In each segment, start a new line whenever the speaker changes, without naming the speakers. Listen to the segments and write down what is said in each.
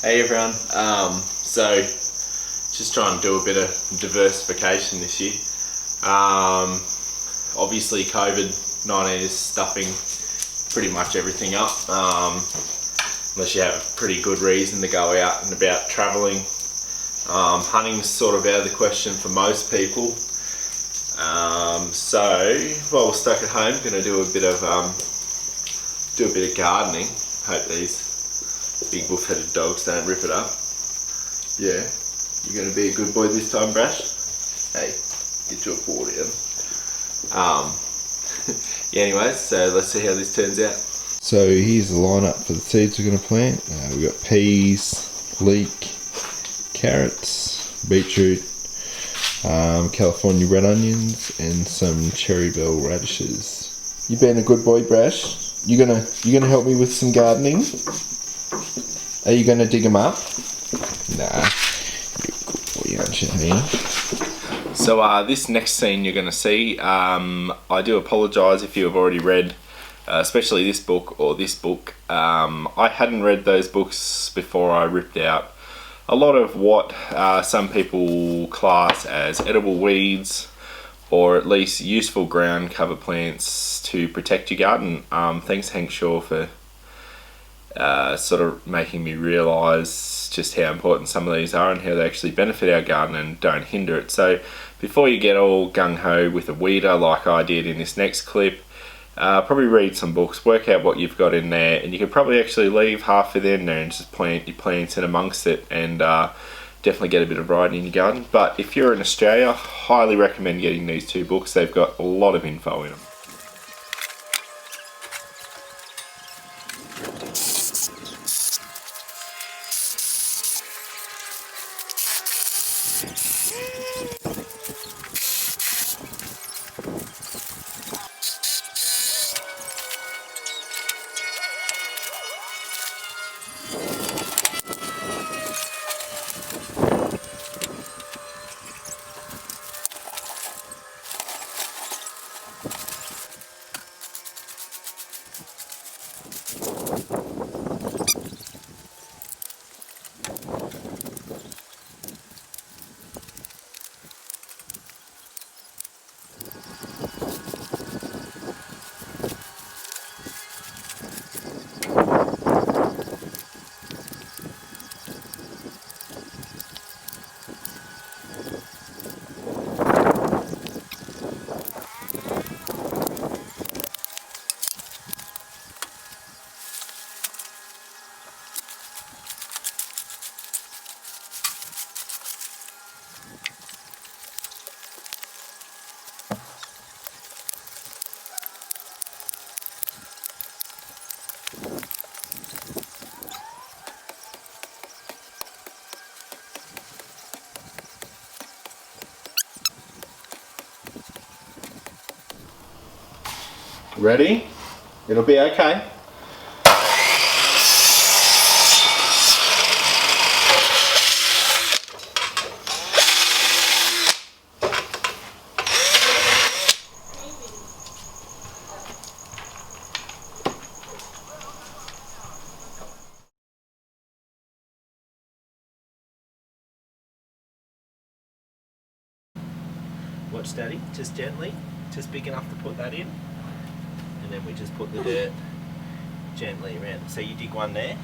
Hey everyone, so just trying to do a bit of diversification this year. Obviously COVID-19 is stuffing pretty much everything up, unless you have a pretty good reason to go out and about travelling. Hunting's sort of out of the question for most people. So while we're stuck at home, going to do a bit of gardening. Hope these big wolf-headed dogs don't rip it up. Yeah, you're going to be a good boy this time, Brash. Hey, get your paw down. Yeah, anyways, so let's see how this turns out. So here's the lineup for the seeds we're going to plant. We've got peas, leek, carrots, beetroot, California red onions, and some cherry bell radishes. You being a good boy, Brash? You gonna help me with some gardening? Are you gonna dig them up? Nah, you're a good boy, aren't you, honey? So this next scene you're gonna see, I do apologise if you have already read, especially this book or this book. I hadn't read those books before I ripped out a lot of what some people class as edible weeds, or at least useful ground cover plants to protect your garden. Thanks Hank Shaw for sort of making me realise just how important some of these are and how they actually benefit our garden and don't hinder it. So before you get all gung-ho with a weeder like I did in this next clip, probably read some books, work out what you've got in there, and you could probably actually leave half of it in there and just plant your plants in amongst it, and definitely get a bit of variety in your garden. But if you're in Australia, highly recommend getting these two books. They've got a lot of info in them. Ready? It'll be okay. Watch Daddy, just gently, just big enough to put that in. And then we just put the dirt gently around. So you dig one there.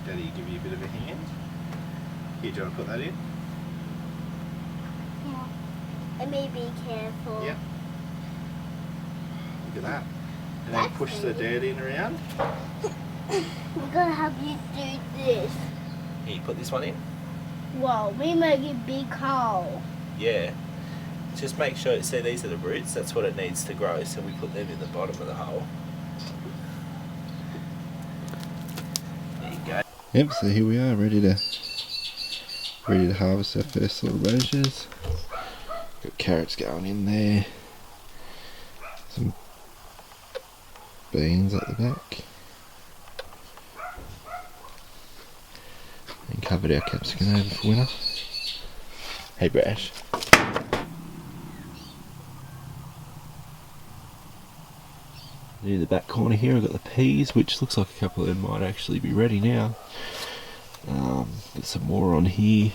Daddy, give you a bit of a hand. Here, do you want to put that in?
Yeah. And maybe careful.
Yeah. Look at that. And then push the dirt in around.
We're gonna have you do this.
Here, put this one in.
Whoa, we make a big hole.
Yeah. Just make sure, see these are the roots, that's what it needs to grow, so we put them in the bottom of the hole. There you go. Yep, so here we are, ready to harvest our first little radishes. Got carrots going in there. Some beans at the back. And covered our capsicum over for winter. Hey Brash. In the back corner here I've got the peas, which looks like a couple of them might actually be ready now. Got some more on here,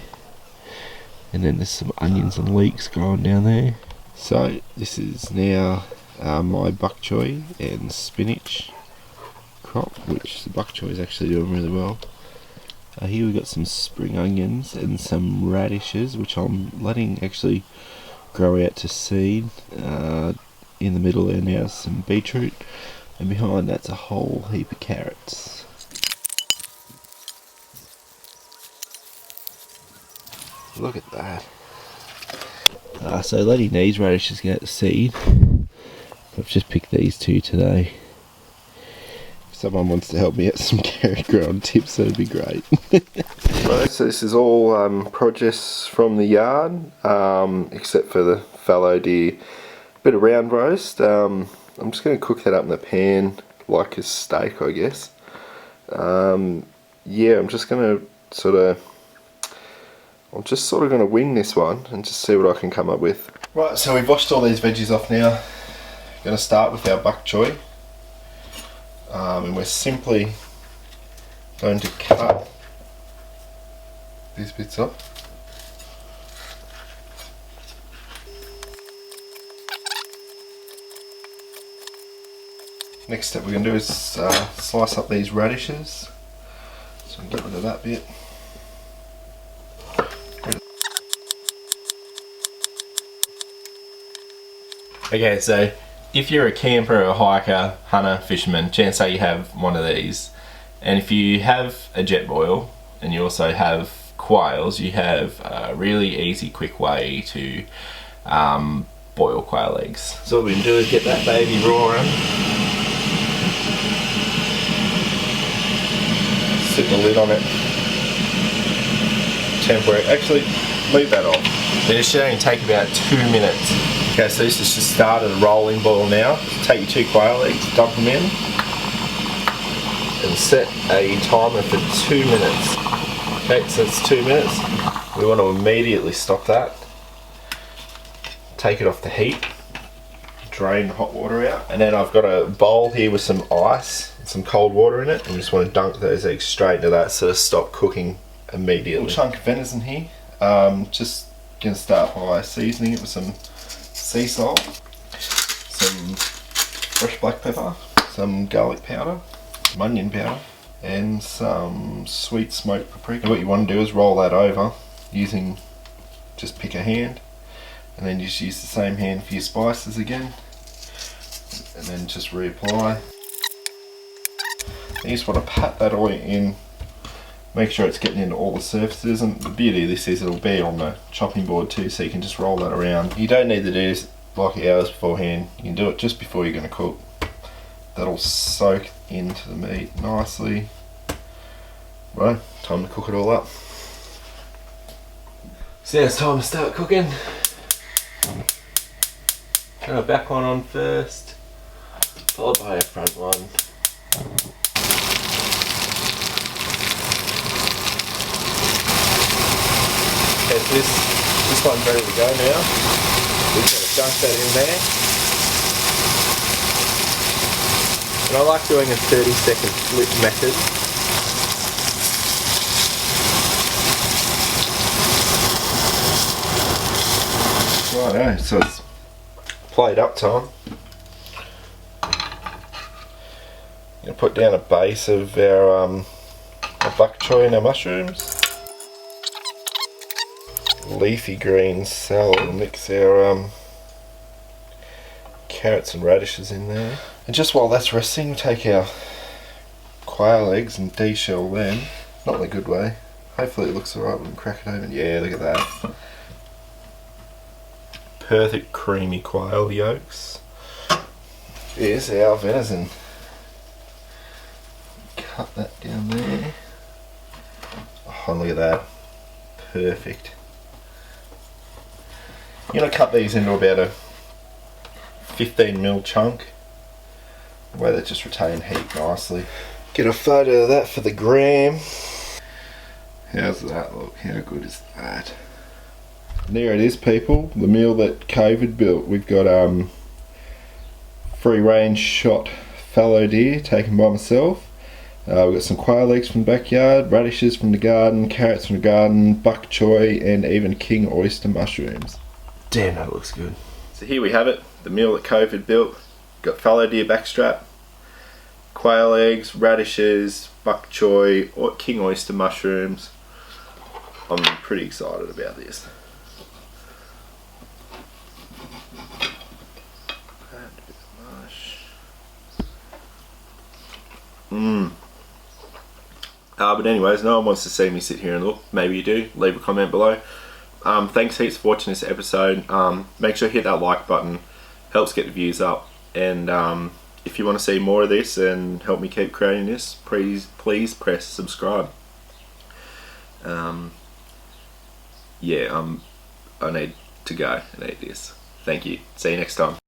and then there's some onions and leeks growing down there. So this is now my bok choy and spinach crop, which the bok choy is actually doing really well. Here we've got some spring onions and some radishes, which I'm letting actually grow out to seed. In the middle there now is some beetroot, and behind that's a whole heap of carrots. Look at that. So letting these radishes get out to seed. I've just picked these two today. If someone wants to help me out some carrot growing tips, that'd be great. Right, so this is all produce from the yard, except for the fallow deer. Bit of round roast. I'm just going to cook that up in the pan like a steak, I guess. Yeah, I'm just going to I'm just sort of going to wing this one and just see what I can come up with. Right, so we've washed all these veggies off now. Going to start with our bok choy, and we're simply going to cut these bits off. Next step we're going to do is slice up these radishes, so we can get rid of that bit.
Okay, so if you're a camper, a hiker, hunter, fisherman, chance are you have one of these. And if you have a jet boil and you also have quails, you have a really easy, quick way to boil quail eggs. So what we can do is get that baby roaring.
Sit the lid on it. Temporary. Actually, leave that on.
Then it should only take about 2 minutes.
Okay, so this has just started a rolling boil now. Take your 2 quail eggs, dump them in, and set a timer for 2 minutes. Okay, so it's 2 minutes. We want to immediately stop that. Take it off the heat. Drain the hot water out. And then I've got a bowl here with some ice and some cold water in it. And we just want to dunk those eggs straight into that so to stop cooking immediately. A little chunk of venison here. Just going to start by seasoning it with some sea salt, some fresh black pepper, some garlic powder, some onion powder, and some sweet smoked paprika. And what you want to do is roll that over using, just pick a hand, and then just use the same hand for your spices again, and then just reapply. You just want to pat that oil in, make sure it's getting into all the surfaces, and the beauty of this is it'll be on the chopping board too, so you can just roll that around. You don't need to do this like hours beforehand, you can do it just before you're going to cook. That'll soak into the meat nicely. Right, time to cook it all up.
So now it's time to start cooking. Turn our back one on first, followed by our front one.
Okay, so this one's ready to go now. We're just going to dunk that in there.
And I like doing a 30-second flip method.
Righto, so it's plate up time. I'm going to put down a base of our bok choy and our mushrooms. Leafy green salad. We'll mix our carrots and radishes in there. And just while that's resting, take our quail eggs and de-shell them. Not in a good way. Hopefully it looks alright when we crack it open. Yeah, look at that. Perfect creamy quail yolks. Here's our venison. Cut that down there. Oh, look at that. Perfect. You're going to cut these into about a 15mm chunk, where they just retain heat nicely. Get a photo of that for the gram. How's that look? How good is that? And there it is, people, the meal that COVID built. We've got free range shot fallow deer taken by myself. We've got some quail eggs from the backyard, radishes from the garden, carrots from the garden, bok choy, and even king oyster mushrooms.
Damn, that looks good. So here we have it, the meal that Cove had built. Got fallow deer backstrap, quail eggs, radishes, bok choy, king oyster mushrooms. I'm pretty excited about this. And a bit of mash. But anyways, no one wants to see me sit here and look. Maybe you do. Leave a comment below. Thanks heaps for watching this episode. Make sure you hit that like button. Helps get the views up. And if you want to see more of this and help me keep creating this, please press subscribe. Yeah, I need to go and eat this. Thank you. See you next time.